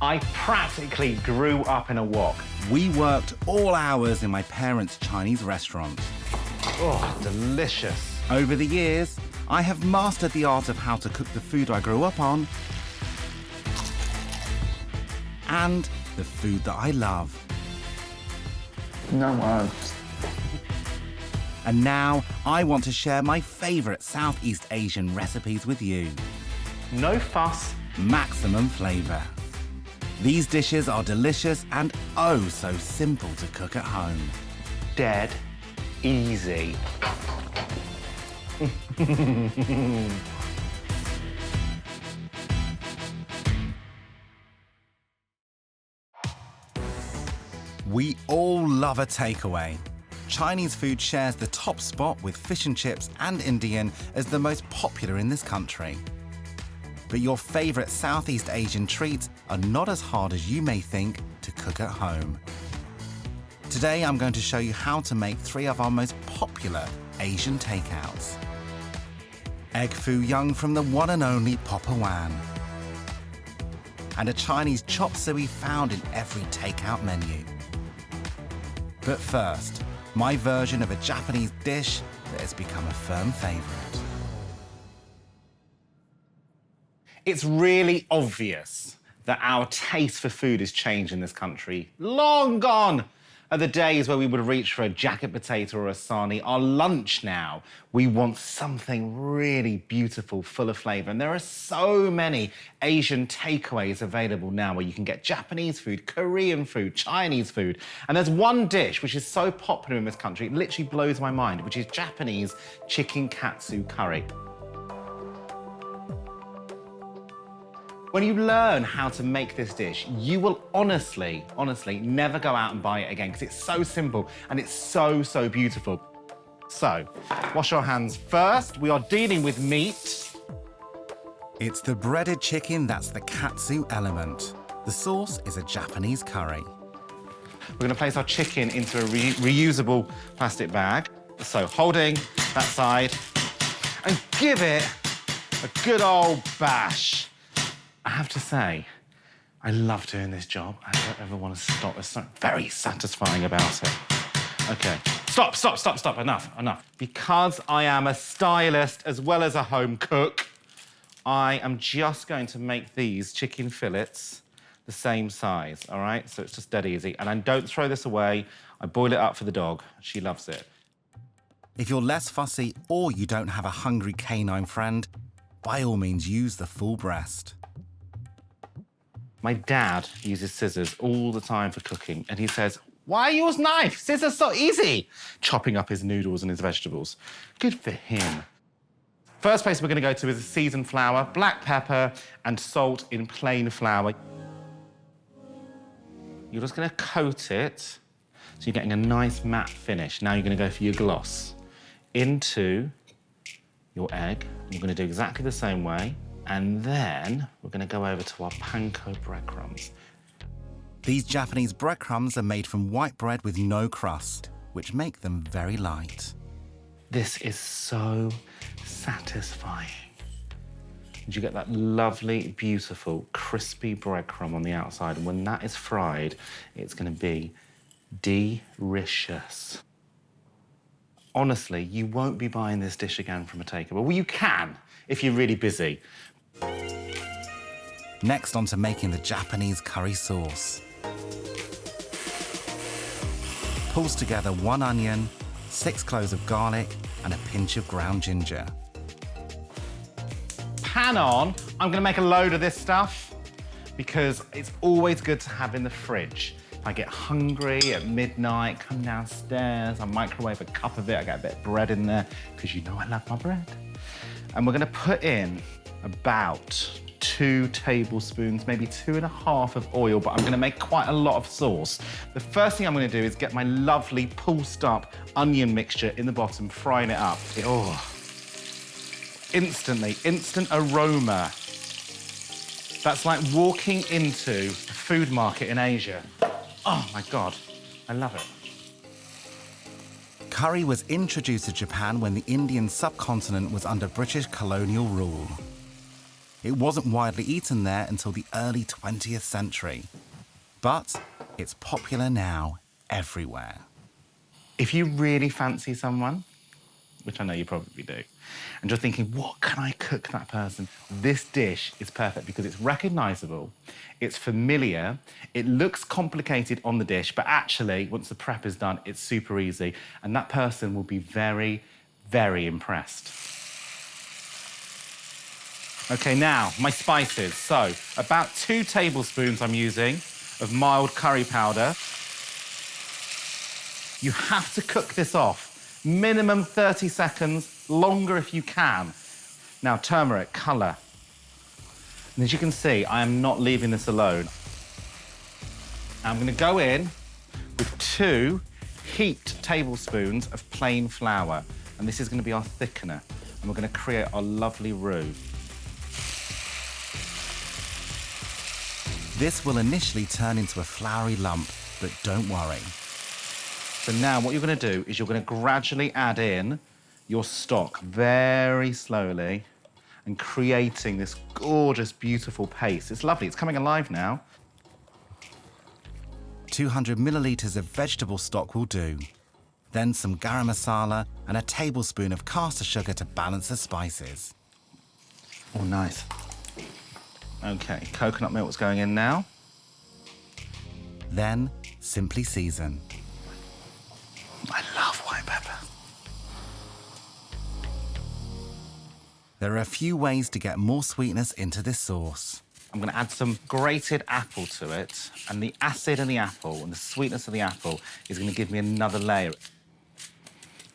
I practically grew up in a wok. We worked all hours in my parents' Chinese restaurant. Oh, delicious. Over the years, I have mastered the art of how to cook the food I grew up on and the food that I love. No words. And now I want to share my favorite Southeast Asian recipes with you. No fuss. Maximum flavor. These dishes are delicious and oh so simple to cook at home. Dead easy. We all love a takeaway. Chinese food shares the top spot with fish and chips and Indian as the most popular in this country. But your favorite Southeast Asian treats are not as hard as you may think to cook at home. Today I'm going to show you how to make 3 of our most popular Asian takeouts. Egg foo young from the one and only Gok Wan. And a Chinese chop suey found in every takeout menu. But first, my version of a Japanese dish that has become a firm favorite. It's really obvious that our taste for food has changed in this country. Long gone are the days where we would reach for a jacket potato or a sarnie. Our lunch now, we want something really beautiful, full of flavour. And there are so many Asian takeaways available now where you can get Japanese food, Korean food, Chinese food. And there's one dish which is so popular in this country, it literally blows my mind, which is Japanese chicken katsu curry. When you learn how to make this dish, you will honestly never go out and buy it again because it's so simple and it's so, so beautiful. So, wash your hands first. We are dealing with meat. It's the breaded chicken that's the katsu element. The sauce is a Japanese curry. We're going to place our chicken into a reusable plastic bag. So, holding that side and give it a good old bash. I have to say, I love doing this job. I don't ever want to stop. There's something very satisfying about it. Okay, stop, enough. Because I am a stylist as well as a home cook, I am just going to make these chicken fillets the same size, all right? So it's just dead easy. And I don't throw this away. I boil it up for the dog. She loves it. If you're less fussy or you don't have a hungry canine friend, by all means use the full breast. My dad uses scissors all the time for cooking, and he says, "Why use knife? Scissors so easy." Chopping up his noodles and his vegetables. Good for him. First place we're going to go to is seasoned flour, black pepper, and salt in plain flour. You're just going to coat it, so you're getting a nice matte finish. Now you're going to go for your gloss. Into your egg. You're going to do exactly the same way. And then we're going to go over to our Panko breadcrumbs. These Japanese breadcrumbs are made from white bread with no crust, which make them very light. This is so satisfying. You get that lovely, beautiful, crispy breadcrumb on the outside, and when that is fried, it's going to be delicious. Honestly, you won't be buying this dish again from a takeaway. Well, you can, if you're really busy. Next, on to making the Japanese curry sauce. Pulls together 1 onion, 6 cloves of garlic, and a pinch of ground ginger. Pan on. I'm going to make a load of this stuff because it's always good to have in the fridge. If I get hungry at midnight, come downstairs, I microwave a cup of it, I get a bit of bread in there because you know I love my bread. And we're going to put in about 2 tablespoons, maybe 2.5 of oil, but I'm going to make quite a lot of sauce. The first thing I'm going to do is get my lovely pulsed up onion mixture in the bottom, frying it up. Instantly, instant aroma. That's like walking into a food market in Asia. Oh my God, I love it. Curry was introduced to Japan when the Indian subcontinent was under British colonial rule. It wasn't widely eaten there until the early 20th century. But it's popular now everywhere. If you really fancy someone, which I know you probably do, and you're thinking, what can I cook that person? This dish is perfect because it's recognizable, it's familiar, it looks complicated on the dish, but actually, once the prep is done, it's super easy, and that person will be very, very impressed. Okay, now, my spices. So, about 2 tablespoons I'm using of mild curry powder. You have to cook this off. Minimum 30 seconds, longer if you can. Now, turmeric, colour. And as you can see, I am not leaving this alone. I'm going to go in with 2 heaped tablespoons of plain flour. And this is going to be our thickener. And we're going to create our lovely roux. This will initially turn into a floury lump, but don't worry. So now what you're going to do is you're going to gradually add in your stock very slowly and creating this gorgeous, beautiful paste. It's lovely. It's coming alive now. 200 millilitres of vegetable stock will do. Then some garam masala and a tablespoon of caster sugar to balance the spices. Oh, nice. Okay, coconut milk's going in now. Then simply season. I love white pepper. There are a few ways to get more sweetness into this sauce. I'm going to add some grated apple to it, and the acid in the apple and the sweetness of the apple is going to give me another layer.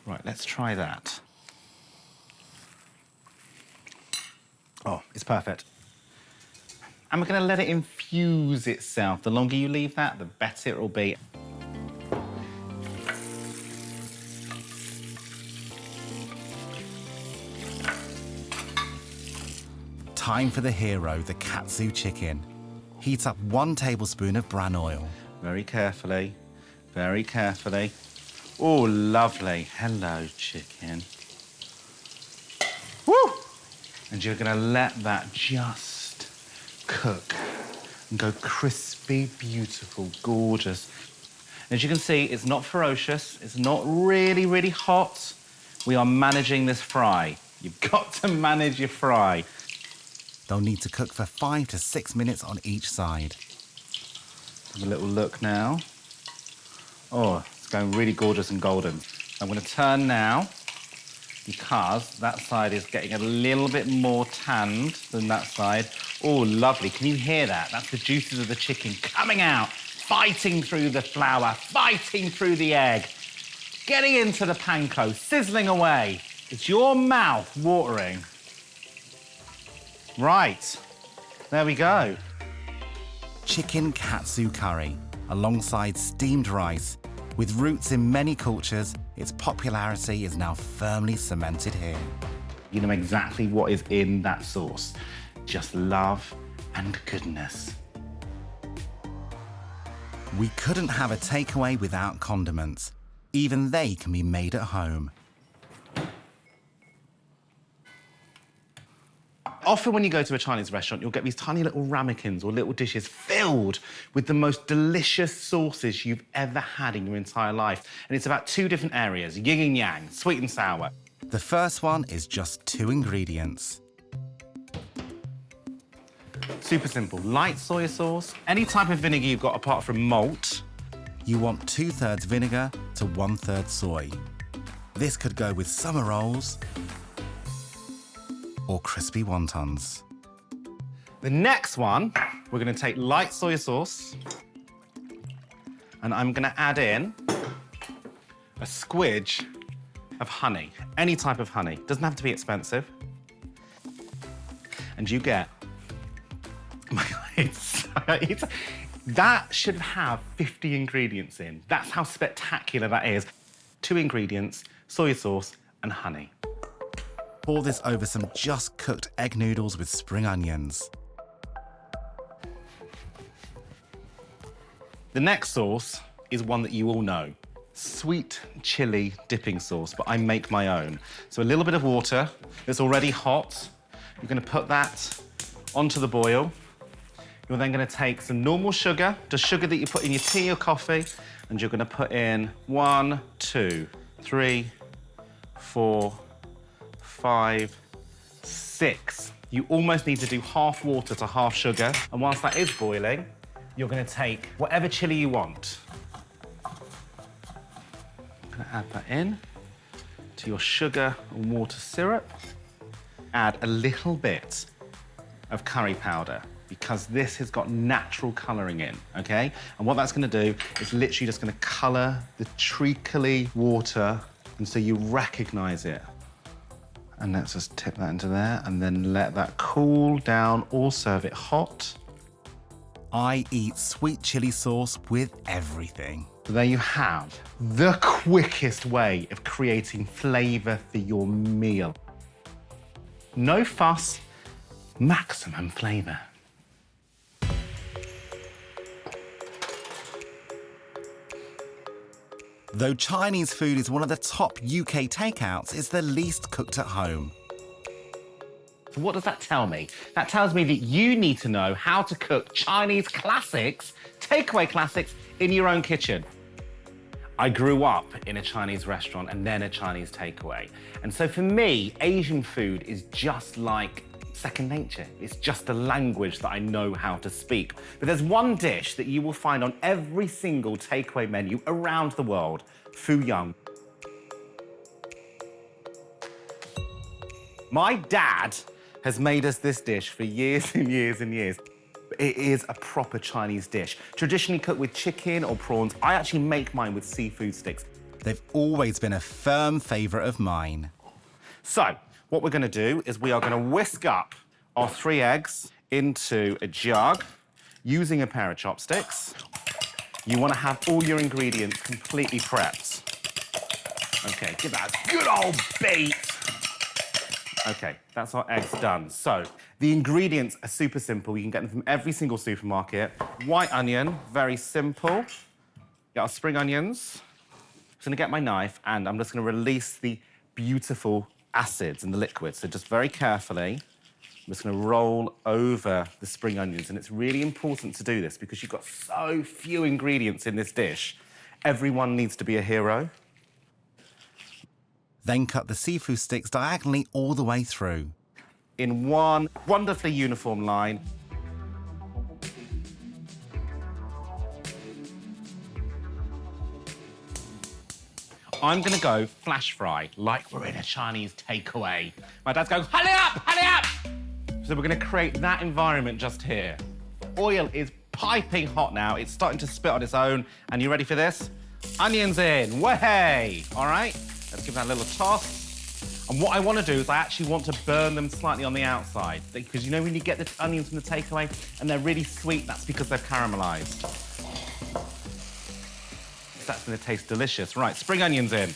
Right, let's try that. Oh, it's perfect. And we're going to let it infuse itself. The longer you leave that, the better it will be. Time for the hero, the Katsu chicken. Heat up 1 tablespoon of bran oil. Very carefully, very carefully. Oh, lovely. Hello, chicken. Woo! And you're going to let that just cook and go crispy, beautiful, gorgeous. As you can see, it's not ferocious. It's not really, really hot. We are managing this fry. You've got to manage your fry. They'll need to cook for 5 to 6 minutes on each side. Have a little look now. Oh, it's going really gorgeous and golden. I'm going to turn now because that side is getting a little bit more tanned than that side. Oh, lovely. Can you hear that? That's the juices of the chicken coming out, fighting through the flour, fighting through the egg, getting into the panko, sizzling away. It's your mouth watering. Right, there we go. Chicken katsu curry, alongside steamed rice. With roots in many cultures, its popularity is now firmly cemented here. You know exactly what is in that sauce. Just love and goodness. We couldn't have a takeaway without condiments. Even they can be made at home. Often when you go to a Chinese restaurant, you'll get these tiny little ramekins or little dishes filled with the most delicious sauces you've ever had in your entire life. And it's about 2 different areas, yin and yang, sweet and sour. The first one is just 2 ingredients. Super simple, light soy sauce, any type of vinegar you've got apart from malt. You want 2/3 vinegar to 1/3 soy. This could go with summer rolls or crispy wontons. The next one, we're going to take light soy sauce and I'm going to add in a squidge of honey, any type of honey. Doesn't have to be expensive. And you get, that should have 50 ingredients in. That's how spectacular that is. 2 ingredients, soy sauce and honey. Pour this over some just cooked egg noodles with spring onions. The next sauce is one that you all know. Sweet chili dipping sauce, but I make my own. So a little bit of water that's already hot. You're going to put that onto the boil. You're then going to take some normal sugar, the sugar that you put in your tea or coffee, and you're going to put in 1, 2, 3, 4, 5, 6. You almost need to do half water to half sugar. And whilst that is boiling, you're going to take whatever chili you want. I'm going to add that in to your sugar and water syrup. Add a little bit of curry powder, because this has got natural colouring in, okay? And what that's gonna do is literally just gonna colour the treacly water, and so you recognise it. And let's just tip that into there, and then let that cool down, or serve it hot. I eat sweet chili sauce with everything. So there you have the quickest way of creating flavour for your meal. No fuss, maximum flavour. Though Chinese food is one of the top UK takeouts, it's the least cooked at home. So what does that tell me? That tells me that you need to know how to cook Chinese classics, takeaway classics, in your own kitchen. I grew up in a Chinese restaurant and then a Chinese takeaway. And so for me, Asian food is just like second nature. It's just a language that I know how to speak. But there's one dish that you will find on every single takeaway menu around the world, Fu Young. My dad has made us this dish for years and years and years. It is a proper Chinese dish, traditionally cooked with chicken or prawns. I actually make mine with seafood sticks. They've always been a firm favourite of mine. So, what we're gonna do is we are gonna whisk up our 3 eggs into a jug using a pair of chopsticks. You wanna have all your ingredients completely prepped. Okay, give that a good old beat. Okay, that's our eggs done. So, the ingredients are super simple. You can get them from every single supermarket. White onion, very simple. Get our spring onions. I'm just gonna get my knife and I'm just gonna release the beautiful acids and the liquids. So just very carefully, I'm just gonna roll over the spring onions. And it's really important to do this because you've got so few ingredients in this dish. Everyone needs to be a hero. Then cut the seafood sticks diagonally all the way through. In one wonderfully uniform line. I'm gonna go flash fry, like we're in a Chinese takeaway. My dad's going, hurry up, hurry up! So we're gonna create that environment just here. Oil is piping hot now. It's starting to spit on its own. And you ready for this? Onions in, way! All right, let's give that a little toss. And what I wanna do is I actually want to burn them slightly on the outside. Because you know when you get the onions from the takeaway and they're really sweet, that's because they're caramelized. That's gonna taste delicious. Right, spring onions in.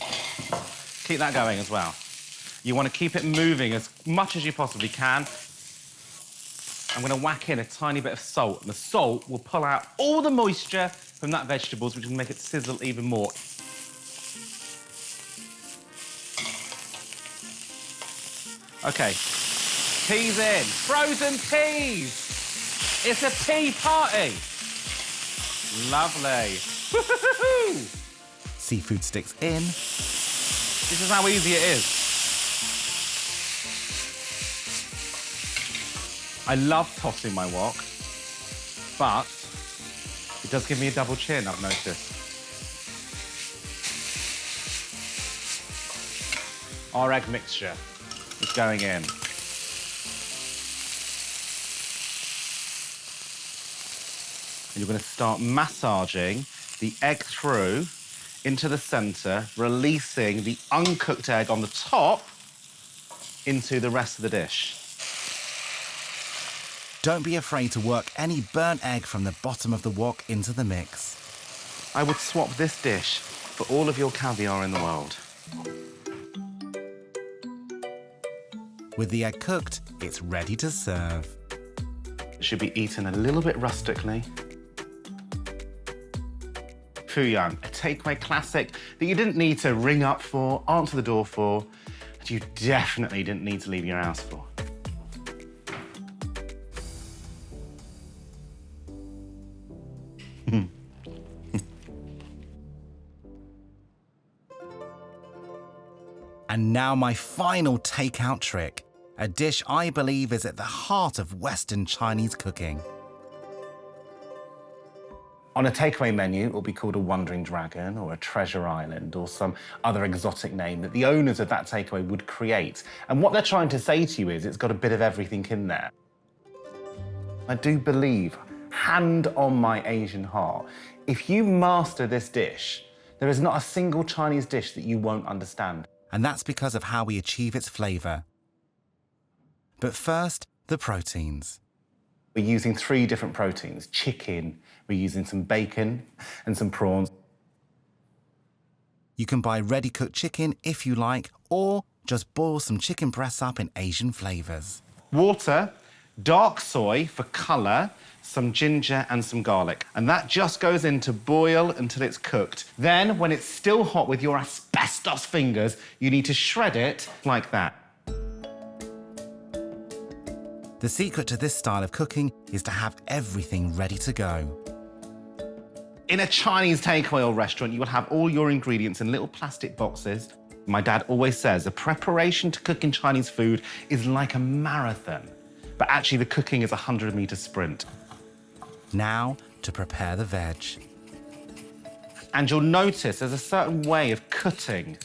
Keep that going as well. You wanna keep it moving as much as you possibly can. I'm gonna whack in a tiny bit of salt, and the salt will pull out all the moisture from that vegetables, which will make it sizzle even more. Okay, peas in. Frozen peas! It's a pea party! Lovely. Seafood sticks in. This is how easy it is. I love tossing my wok, but it does give me a double chin, I've noticed. Our egg mixture is going in. And you're going to start massaging the egg through into the centre, releasing the uncooked egg on the top into the rest of the dish. Don't be afraid to work any burnt egg from the bottom of the wok into the mix. I would swap this dish for all of your caviar in the world. With the egg cooked, it's ready to serve. It should be eaten a little bit rustically. Fu Young, a takeaway classic that you didn't need to ring up for, answer the door for, and you definitely didn't need to leave your house for. And now my final takeout trick, a dish I believe is at the heart of Western Chinese cooking. On a takeaway menu, it will be called a Wandering Dragon or a Treasure Island or some other exotic name that the owners of that takeaway would create. And what they're trying to say to you is it's got a bit of everything in there. I do believe, hand on my Asian heart, if you master this dish, there is not a single Chinese dish that you won't understand. And that's because of how we achieve its flavour. But first, the proteins. We're using 3 different proteins. Chicken, we're using some bacon and some prawns. You can buy ready-cooked chicken if you like, or just boil some chicken breasts up in Asian flavours. Water, dark soy for colour, some ginger and some garlic. And that just goes in to boil until it's cooked. Then, when it's still hot with your asbestos fingers, you need to shred it like that. The secret to this style of cooking is to have everything ready to go. In a Chinese takeaway or restaurant, you will have all your ingredients in little plastic boxes. My dad always says the preparation to cook in Chinese food is like a marathon, but actually the cooking is a 100-metre sprint. Now to prepare the veg. And you'll notice there's a certain way of cutting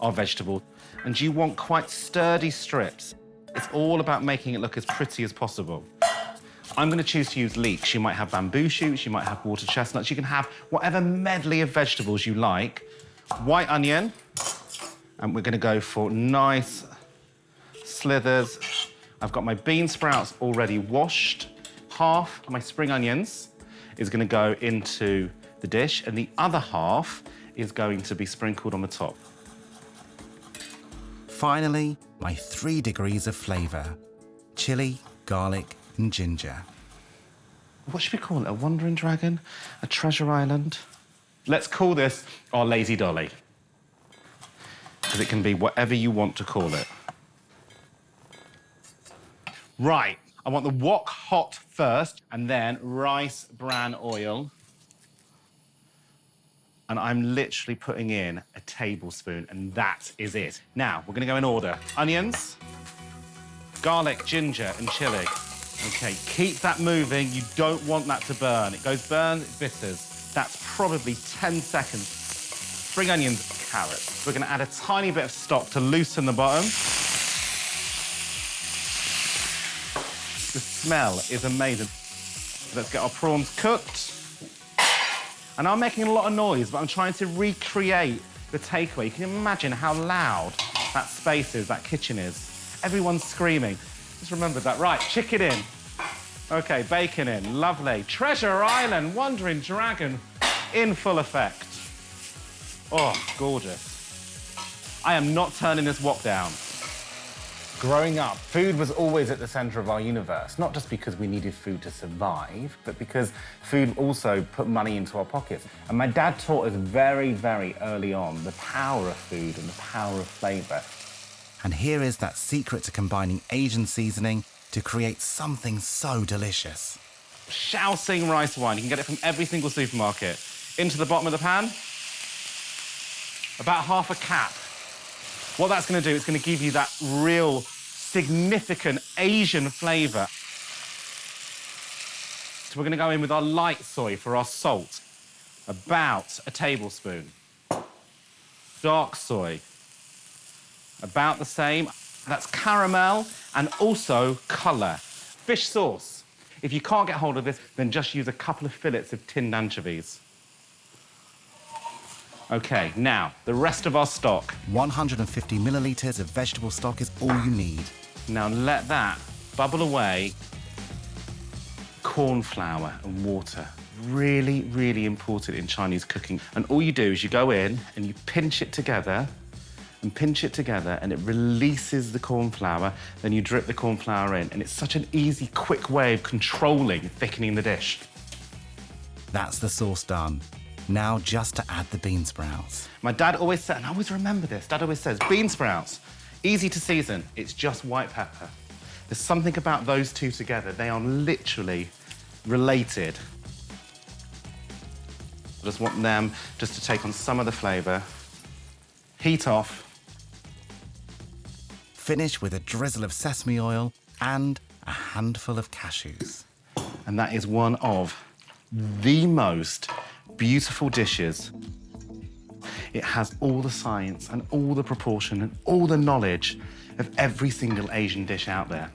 our vegetable, and you want quite sturdy strips. It's all about making it look as pretty as possible. I'm going to choose to use leeks. You might have bamboo shoots, you might have water chestnuts, you can have whatever medley of vegetables you like. White onion, and we're going to go for nice slithers. I've got my bean sprouts already washed. Half my spring onions is going to go into the dish, and the other half is going to be sprinkled on the top. Finally, my 3 degrees of flavour. Chilli, garlic and ginger. What should we call it? A Wandering Dragon? A Treasure Island? Let's call this our Lazy Dolly, because it can be whatever you want to call it. Right, I want the wok hot first, and then rice bran oil. And I'm literally putting in a tablespoon, and that is it. Now, we're gonna go in order. Onions, garlic, ginger, and chilli. Okay, keep that moving. You don't want that to burn. It goes burn, it bitters. That's probably 10 seconds. Spring onions, carrots. We're gonna add a tiny bit of stock to loosen the bottom. The smell is amazing. Let's get our prawns cooked. And I'm making a lot of noise, but I'm trying to recreate the takeaway. You can imagine how loud that space is, that kitchen is. Everyone's screaming. Just remember that. Right, chicken in. Okay, bacon in. Lovely. Treasure Island, Wandering Dragon in full effect. Oh, gorgeous. I am not turning this wok down. Growing up, food was always at the centre of our universe, not just because we needed food to survive, but because food also put money into our pockets. And my dad taught us very, very early on the power of food and the power of flavour. And here is that secret to combining Asian seasoning to create something so delicious. Shaoxing rice wine, you can get it from every single supermarket. Into the bottom of the pan, about half a cap. What that's going to do, it's going to give you that real significant Asian flavour. So we're going to go in with our light soy for our salt. About a tablespoon. Dark soy. About the same. That's caramel and also colour. Fish sauce. If you can't get hold of this, then just use a couple of fillets of tinned anchovies. OK, now, the rest of our stock. 150 millilitres of vegetable stock is all you need. Now let that bubble away. Corn flour and water. Really, really important in Chinese cooking. And all you do is you go in and you pinch it together and pinch it together, and it releases the corn flour. Then you drip the corn flour in, and it's such an easy, quick way of controlling thickening the dish. That's the sauce done. Now just to add the bean sprouts. My dad always said, and I always remember this, Dad always says, bean sprouts, easy to season, it's just white pepper. There's something about those two together, they are literally related. I just want them just to take on some of the flavour. Heat off. Finish with a drizzle of sesame oil and a handful of cashews. And that is one of the most beautiful dishes. It has all the science and all the proportion and all the knowledge of every single Asian dish out there.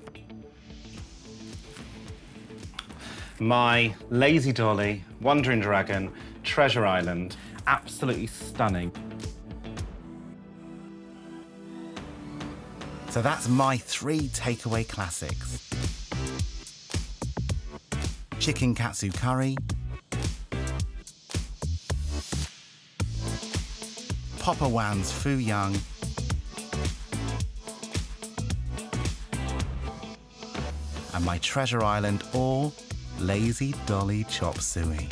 My Lazy Dolly, Wandering Dragon, Treasure Island, absolutely stunning. So that's my 3 takeaway classics. Chicken katsu curry, Papa Wan's Fu Young, and my Treasure Island or Lazy Dolly chop suey.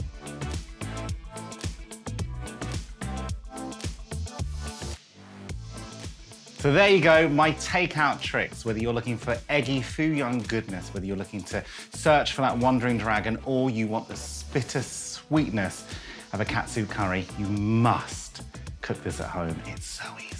So there you go, my takeout tricks, whether you're looking for eggy Fu Young goodness, whether you're looking to search for that Wandering Dragon, or you want the bitter sweetness of a katsu curry, you must cook this at home. It's so easy.